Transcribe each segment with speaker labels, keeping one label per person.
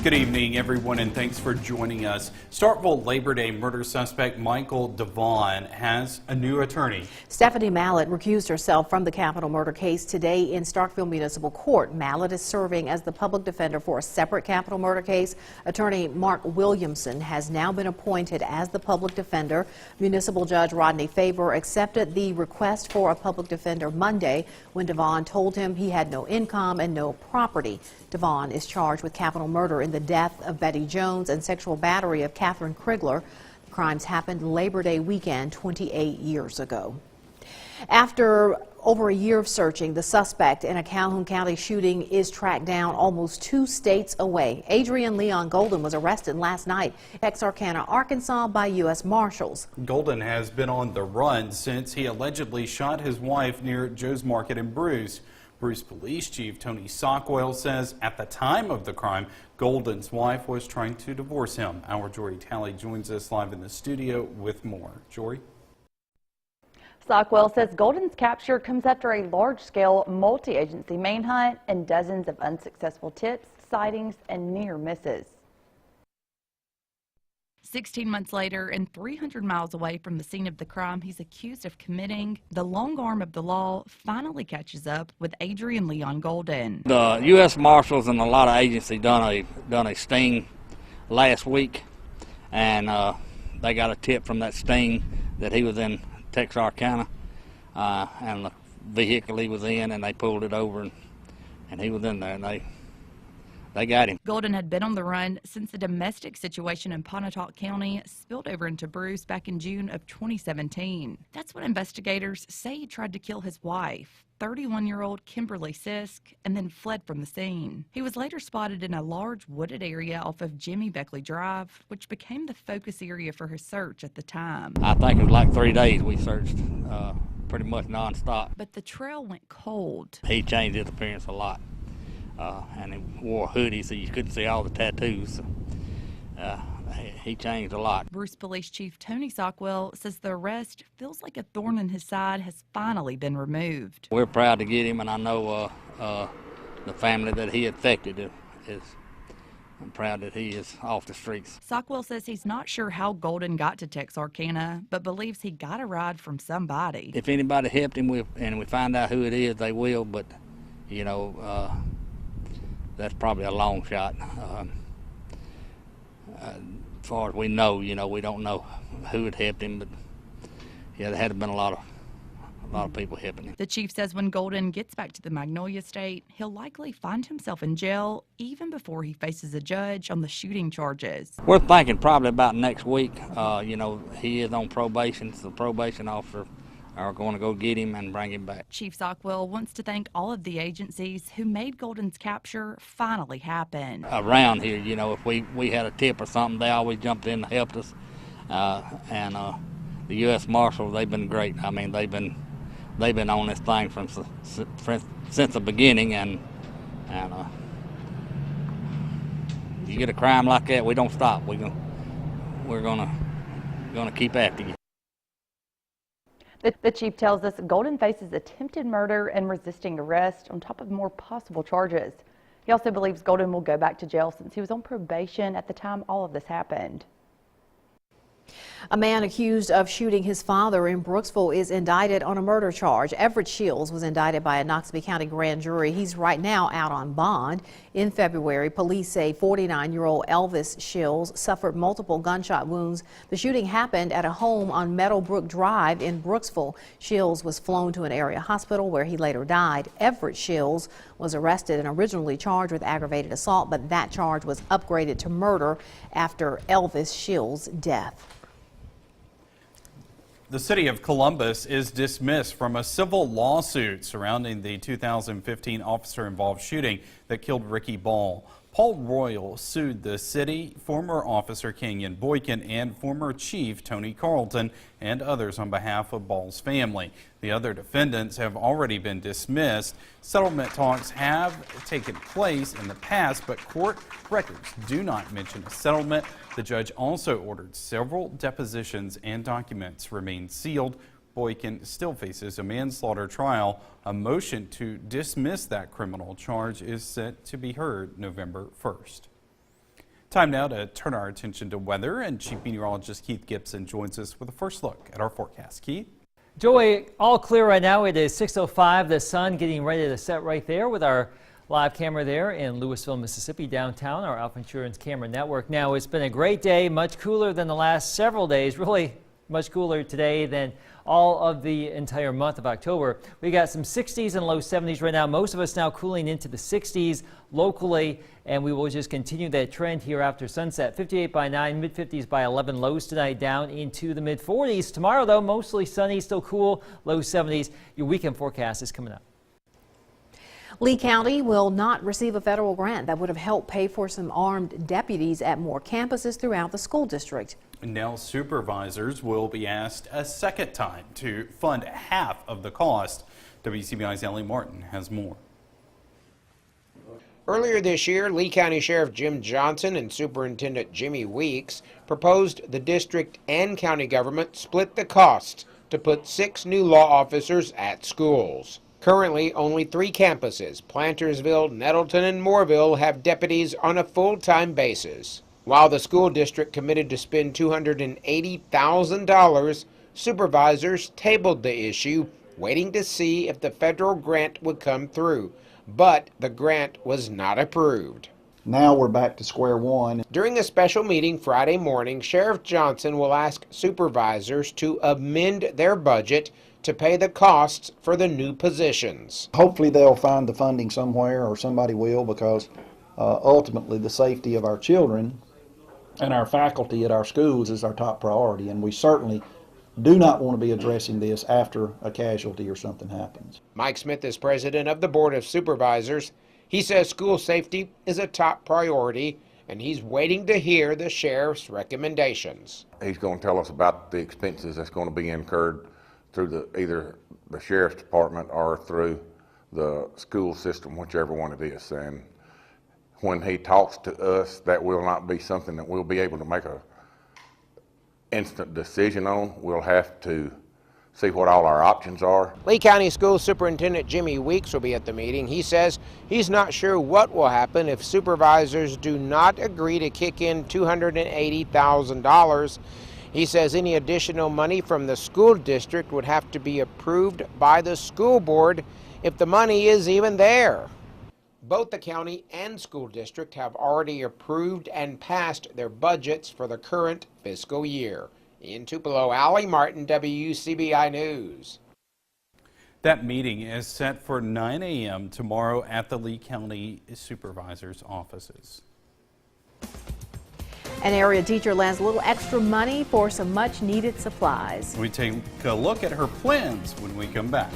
Speaker 1: Good evening, everyone, and thanks for joining us. Starkville Labor Day murder suspect Michael Devon has a new attorney.
Speaker 2: Stephanie Mallett recused herself from the capital murder case today in Starkville Municipal Court. Mallett is serving as the public defender for a separate capital murder case. Attorney Mark Williamson has now been appointed as the public defender. Municipal Judge Rodney Favor accepted the request for a public defender Monday when Devon told him he had no income and no property. Devon is charged with capital murder in the death of Betty Jones and sexual battery of Catherine Krigler. The crimes happened Labor Day weekend 28 years ago. After over a year of searching, the suspect in a Calhoun County shooting is tracked down almost 2 states away. Adrian Leon Golden was arrested last night in Texarkana, Arkansas by U.S. Marshals.
Speaker 1: Golden has been on the run since he allegedly shot his wife near Joe's Market in Bruce. Bruce Police Chief Tony Sockwell says at the time of the crime, Golden's wife was trying to divorce him. Our Jory Talley joins us live in the studio with more. Jory?
Speaker 3: Sockwell says Golden's capture comes after a large-scale multi-agency manhunt and dozens of unsuccessful tips, sightings, and near misses.
Speaker 4: 16 months later and 300 miles away from the scene of the crime he's accused of committing, the long arm of the law finally catches up with Adrian Leon Golden.
Speaker 5: The U.S. Marshals and a lot of agencies done a sting last week, and they got a tip from that sting that he was in Texarkana, and the vehicle he was in, and they pulled it over, and he was in there, and they got him.
Speaker 4: Golden had been on the run since the domestic situation in Pontotoc County spilled over into Bruce back in June of 2017. That's when investigators say he tried to kill his wife, 31-year-old Kimberly Sisk, and then fled from the scene. He was later spotted in a large wooded area off of Jimmy Beckley Drive, which became the focus area for his search at the time.
Speaker 5: I think it was like 3 days we searched, pretty much nonstop.
Speaker 4: But the trail went cold.
Speaker 5: He changed his appearance a lot. And he wore a hoodie so you couldn't see all the tattoos. He changed a lot.
Speaker 4: Bruce Police Chief Tony Sockwell says the arrest feels like a thorn in his side has finally been removed.
Speaker 5: We're proud to get him, and I know the family that he affected I'm proud that he is off the streets.
Speaker 4: Sockwell says he's not sure how Golden got to Texarkana, but believes he got a ride from somebody.
Speaker 5: If anybody helped him and we find out who it is, they will, but you know, that's probably a long shot. As far as we know, you know, we don't know who had helped him, but yeah, there had been a lot of people helping him.
Speaker 4: The chief says when Golden gets back to the Magnolia State, he'll likely find himself in jail even before he faces a judge on the shooting charges.
Speaker 5: We're thinking probably about next week. You know, he is on probation, so the probation officer are going to go get him and bring him back.
Speaker 4: Chief Sockwell wants to thank all of the agencies who made Golden's capture finally happen.
Speaker 5: Around here, you know, if we had a tip or something, they always jumped in and helped us. And the U.S. Marshals, they've been great. I mean, they've been on this thing since the beginning, and you get a crime like that, we don't stop. We're gonna keep after you.
Speaker 3: The chief tells us Golden faces attempted murder and resisting arrest on top of more possible charges. He also believes Golden will go back to jail since he was on probation at the time all of this happened.
Speaker 2: A man accused of shooting his father in Brooksville is indicted on a murder charge. Everett Shields was indicted by a Knoxville County grand jury. He's right now out on bond. In February, police say 49-year-old Elvis Shields suffered multiple gunshot wounds. The shooting happened at a home on Meadowbrook Drive in Brooksville. Shields was flown to an area hospital where he later died. Everett Shields was arrested and originally charged with aggravated assault, but that charge was upgraded to murder after Elvis Shields' death.
Speaker 1: The city of Columbus is dismissed from a civil lawsuit surrounding the 2015 officer-involved shooting that killed Ricky Ball. Paul Royal sued the city, former officer Kenyon Boykin, and former chief Tony Carlton and others on behalf of Ball's family. The other defendants have already been dismissed. Settlement talks have taken place in the past, but court records do not mention a settlement. The judge also ordered several depositions and documents remain sealed. Boykin still faces a manslaughter trial. A motion to dismiss that criminal charge is set to be heard November 1st. Time now to turn our attention to weather, and Chief Meteorologist Keith Gibson joins us with a first look at our forecast. Keith?
Speaker 6: Joey, all clear right now. It is 6:05. The sun getting ready to set right there with our live camera there in Louisville, Mississippi, downtown, our Alpha Insurance camera network. Now, it's been a great day, much cooler than the last several days, really much cooler today than all of the entire month of October. We got some 60s and low 70s right now. Most of us now cooling into the 60s locally, and we will just continue that trend here after sunset. 58 by 9, mid 50s by 11, lows tonight down into the mid 40s. Tomorrow, though, mostly sunny, still cool, low 70s. Your weekend forecast is coming up.
Speaker 2: Lee County will not receive a federal grant that would have helped pay for some armed deputies at more campuses throughout the school district.
Speaker 1: Now supervisors will be asked a second time to fund half of the cost. WCBI's Ellie Martin has more.
Speaker 7: Earlier this year, Lee County Sheriff Jim Johnson and Superintendent Jimmy Weeks proposed the district and county government split the costs to put 6 new law officers at schools. Currently, only 3 campuses, Plantersville, Nettleton, and Moorville, have deputies on a full-time basis. While the school district committed to spend $280,000, supervisors tabled the issue, waiting to see if the federal grant would come through. But the grant was not approved.
Speaker 8: Now we're back to square one.
Speaker 7: During a special meeting Friday morning, Sheriff Johnson will ask supervisors to amend their budget to pay the costs for the new positions.
Speaker 8: Hopefully they'll find the funding somewhere, or somebody will, because ultimately the safety of our children and our faculty at our schools is our top priority, and we certainly do not want to be addressing this after a casualty or something happens.
Speaker 7: Mike Smith is president of the Board of Supervisors. He says school safety is a top priority, and he's waiting to hear the sheriff's recommendations.
Speaker 9: He's going to tell us about the expenses that's going to be incurred through either the sheriff's department or through the school system, whichever one it is. And when he talks to us, that will not be something that we'll be able to make a instant decision on. We'll have to see what all our options are.
Speaker 7: Lee County School Superintendent Jimmy Weeks will be at the meeting. He says he's not sure what will happen if supervisors do not agree to kick in $280,000. He says any additional money from the school district would have to be approved by the school board if the money is even there. Both the county and school district have already approved and passed their budgets for the current fiscal year. In Tupelo, Allie Martin, WCBI News.
Speaker 1: That meeting is set for 9 a.m. tomorrow at the Lee County Supervisor's offices.
Speaker 2: An area teacher lands a little extra money for some much needed supplies.
Speaker 1: We take a look at her plans when we come back.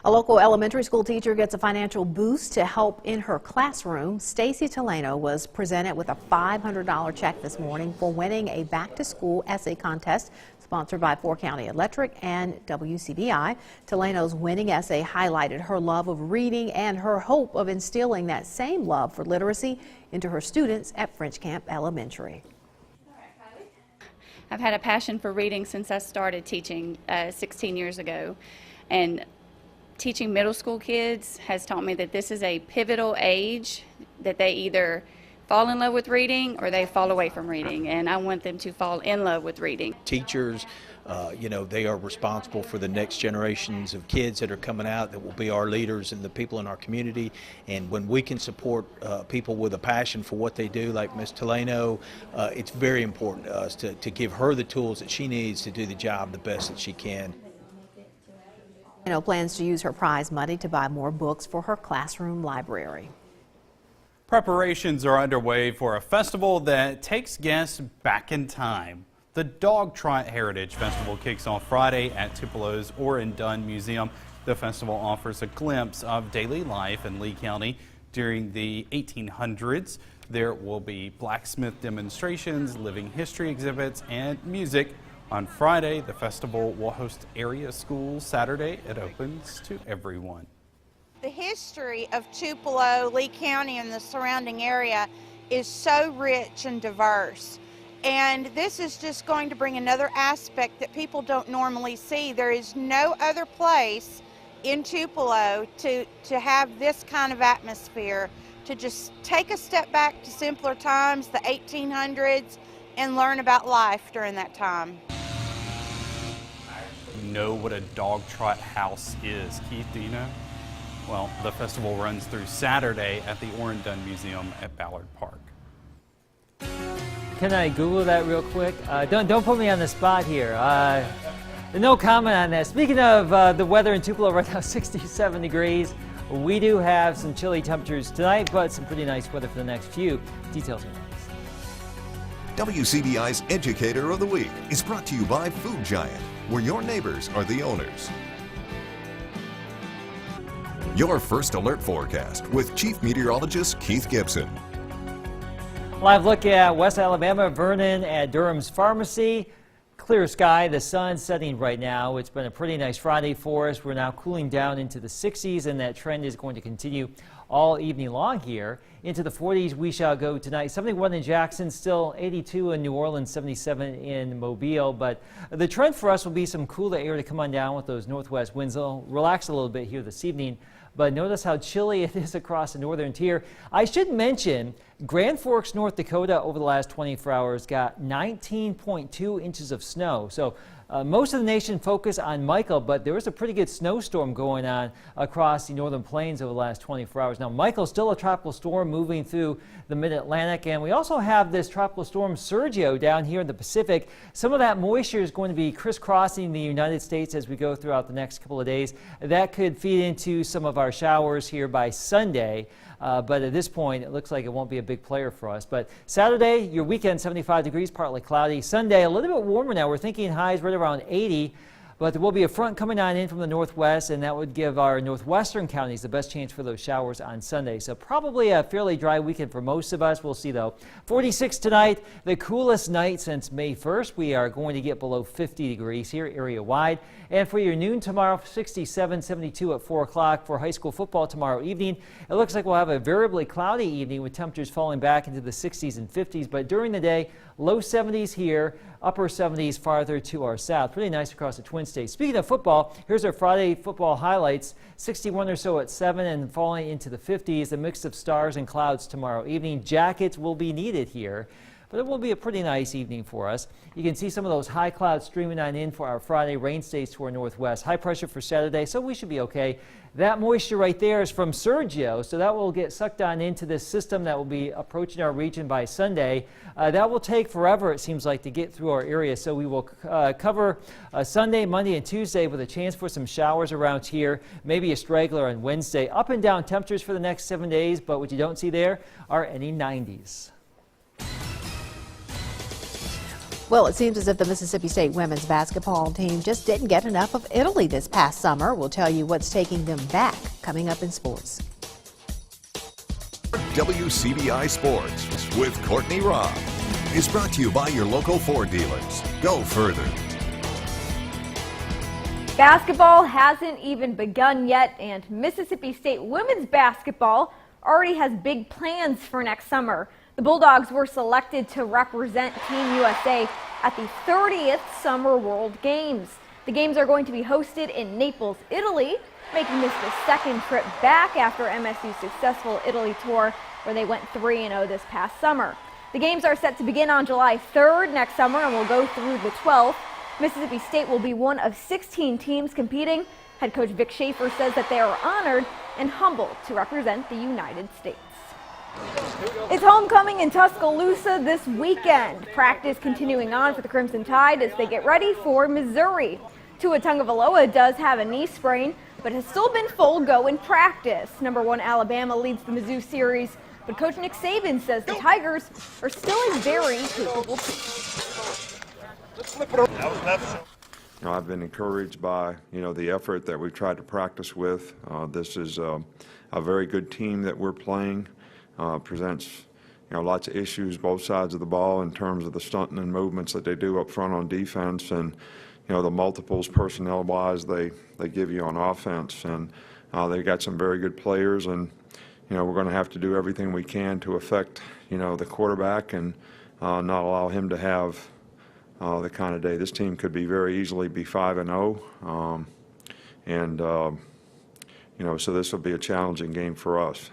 Speaker 2: A local elementary school teacher gets a financial boost to help in her classroom. Stacy Teleno was presented with a $500 check this morning for winning a back-to-school essay contest sponsored by 4 County Electric and WCBI. Teleno's winning essay highlighted her love of reading and her hope of instilling that same love for literacy into her students at French Camp Elementary.
Speaker 10: I've had a passion for reading since I started teaching 16 years ago, and teaching middle school kids has taught me that this is a pivotal age, that they either fall in love with reading or they fall away from reading, and I want them to fall in love with reading.
Speaker 11: Teachers, they are responsible for the next generations of kids that are coming out that will be our leaders and the people in our community. And when we can support people with a passion for what they do, like Ms. Teleno, it's very important to us to give her the tools that she needs to do the job the best that she can.
Speaker 2: Teleno plans to use her prize money to buy more books for her classroom library.
Speaker 1: Preparations are underway for a festival that takes guests back in time. The Dog Trot Heritage Festival kicks off Friday at Tupelo's Orrin Dunn Museum. The festival offers a glimpse of daily life in Lee County during the 1800s. There will be blacksmith demonstrations, living history exhibits, and music. On Friday, the festival will host area schools. Saturday, it opens to everyone.
Speaker 12: The history of Tupelo, Lee County, and the surrounding area is so rich and diverse. And this is just going to bring another aspect that people don't normally see. There is no other place in Tupelo to have this kind of atmosphere, to just take a step back to simpler times, the 1800s, and learn about life during that time.
Speaker 1: You know what a dog trot house is. Keith, do you know? Well, the festival runs through Saturday at the Orrin Dunn Museum at Ballard Park.
Speaker 6: Can I Google that real quick? Don't put me on the spot here. No comment on that. Speaking of the weather in Tupelo right now, 67 degrees. We do have some chilly temperatures tonight, but some pretty nice weather for the next few. Details are next.
Speaker 13: WCBI's Educator of the Week is brought to you by Food Giant, where your neighbors are the owners. Your first alert forecast with Chief Meteorologist Keith Gibson.
Speaker 6: Live look at West Alabama, Vernon at Durham's Pharmacy. Clear sky, the sun setting right now. It's been a pretty nice Friday for us. We're now cooling down into the 60s, and that trend is going to continue all evening long here. Into the 40s we shall go tonight. 71 in Jackson, still 82 in New Orleans, 77 in Mobile. But the trend for us will be some cooler air to come on down with those northwest winds. They'll relax a little bit here this evening. But notice how chilly it is across the northern tier. I should mention Grand Forks, North Dakota over the last 24 hours got 19.2 inches of snow. So most of the nation focused on Michael, but there was a pretty good snowstorm going on across the northern plains over the last 24 hours. Now, Michael's still a tropical storm moving through the mid-Atlantic, and we also have this tropical storm Sergio down here in the Pacific. Some of that moisture is going to be crisscrossing the United States as we go throughout the next couple of days. That could feed into some of our showers here by Sunday. But at this point, it looks like it won't be a big player for us. But Saturday, your weekend, 75 degrees, partly cloudy. Sunday, a little bit warmer now. We're thinking highs right around 80. But there will be a front coming on in from the northwest, and that would give our northwestern counties the best chance for those showers on Sunday. So probably a fairly dry weekend for most of us. We'll see, though. 46 tonight, the coolest night since May 1st. We are going to get below 50 degrees here, area-wide. And for your noon tomorrow, 67, 72 at 4 o'clock for high school football tomorrow evening. It looks like we'll have a variably cloudy evening with temperatures falling back into the 60s and 50s. But during the day, low 70s here, upper 70s farther to our south. Pretty nice across the Twin States. Speaking of football, here's our Friday football highlights. 61 or so at 7 and falling into the 50s. A mix of stars and clouds tomorrow evening. Jackets will be needed here, but it will be a pretty nice evening for us. You can see some of those high clouds streaming on in for our Friday. Rain stays to our northwest. High pressure for Saturday, so we should be okay. That moisture right there is from Sergio, so that will get sucked on into this system that will be approaching our region by Sunday. That will take forever, it seems like, to get through our area. So we will cover Sunday, Monday, and Tuesday with a chance for some showers around here, maybe a straggler on Wednesday. Up and down temperatures for the next 7 days, but what you don't see there are any 90s.
Speaker 2: Well, it seems as if the Mississippi State women's basketball team just didn't get enough of Italy this past summer. We'll tell you what's taking them back coming up in sports.
Speaker 13: WCBI Sports with Courtney Robb is brought to you by your local Ford dealers. Go further.
Speaker 14: Basketball hasn't even begun yet, and Mississippi State women's basketball already has big plans for next summer. The Bulldogs were selected to represent Team USA at the 30th Summer World Games. The games are going to be hosted in Naples, Italy, making this the second trip back after MSU's successful Italy tour, where they went 3-0 this past summer. The games are set to begin on July 3rd next summer and will go through the 12th. Mississippi State will be one of 16 teams competing. Head coach Vic Schaefer says that they are honored and humbled to represent the United States. It's homecoming in Tuscaloosa this weekend. Practice continuing on for the Crimson Tide as they get ready for Missouri. Tua Tagovailoa does have a knee sprain, but has still been full go in practice. Number 1 Alabama leads the Mizzou series, but Coach Nick Saban says the Tigers are still a very capable team.
Speaker 15: I've been encouraged by, the effort that we've tried to practice with. This is a very good team that we're playing. Presents, lots of issues both sides of the ball in terms of the stunting and movements that they do up front on defense, and the multiples personnel-wise they give you on offense. And they got some very good players, and we're going to have to do everything we can to affect the quarterback and not allow him to have the kind of day. This team could be very easily be 5-0, and so this will be a challenging game for us.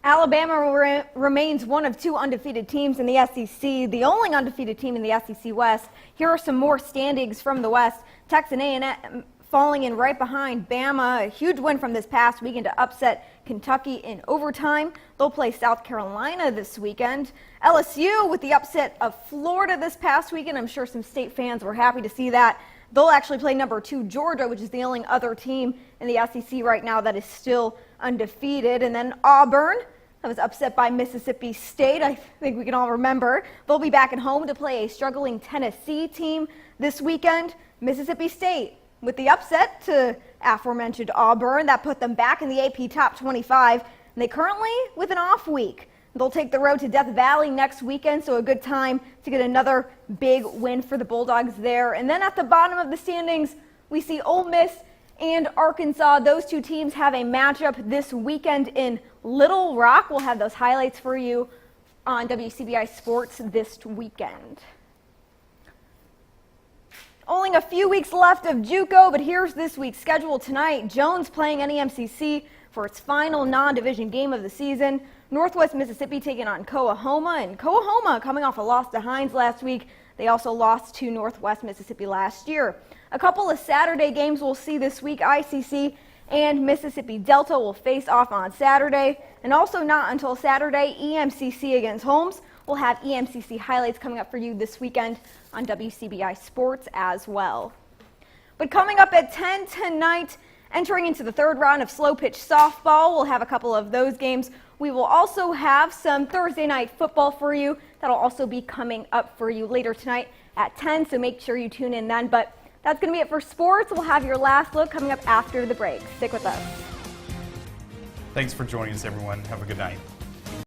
Speaker 14: Alabama remains one of 2 undefeated teams in the SEC, the only undefeated team in the SEC West. Here are some more standings from the West. Texas A&M falling in right behind Bama. A huge win from this past weekend to upset Kentucky in overtime. They'll play South Carolina this weekend. LSU with the upset of Florida this past weekend. I'm sure some state fans were happy to see that. They'll actually play number 2 Georgia, which is the only other team in the SEC right now that is still undefeated. And then Auburn, that was upset by Mississippi State. I think we can all remember. They'll be back at home to play a struggling Tennessee team this weekend. Mississippi State with the upset to aforementioned Auburn. That put them back in the AP Top 25. And they currently with an off week. They'll take the road to Death Valley next weekend, so a good time to get another big win for the Bulldogs there. And then at the bottom of the standings, we see Ole Miss and Arkansas. Those 2 teams have a matchup this weekend in Little Rock. We'll have those highlights for you on WCBI Sports this weekend. Only a few weeks left of JUCO, but here's this week's schedule tonight. Jones playing NEMCC for its final non-division game of the season. Northwest Mississippi taking on Coahoma, and Coahoma coming off a loss to Hines last week. They also lost to Northwest Mississippi last year. A couple of Saturday games we'll see this week. ICC and Mississippi Delta will face off on Saturday, and also not until Saturday, EMCC against Holmes. We'll have EMCC highlights coming up for you this weekend on WCBI Sports as well. But coming up at 10 tonight, entering into the 3rd round of slow pitch softball, we'll have a couple of those games. We will also have some Thursday night football for you. That'll also be coming up for you later tonight at 10, so make sure you tune in then. But that's going to be it for sports. We'll have your last look coming up after the break. Stick with us.
Speaker 1: Thanks for joining us, everyone. Have a good night.